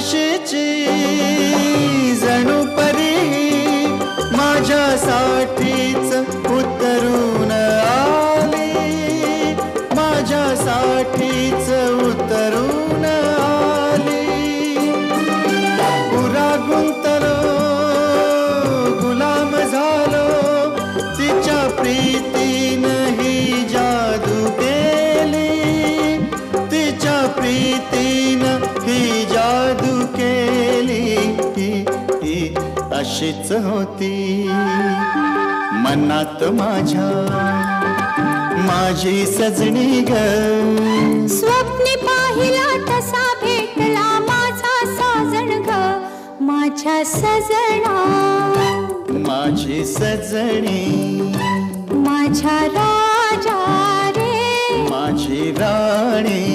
अशीची जणू परी माझ्यासाठीच उतरून आली, माझ्यासाठीच उतरून आली. पुरा गुंतलो गुलाम झालो तिच्या प्रीतीनं ही जादू केली, तिच्या प्रीतीनं ही जादू केली. ही अशीच होती मनात माझ्या माझी सजनी ग. स्वप्ने पाहिला तसा भेटला माझा साजण ग, माझ्या सजना माझी सजनी, माझ्या राजा रे माझी राणी.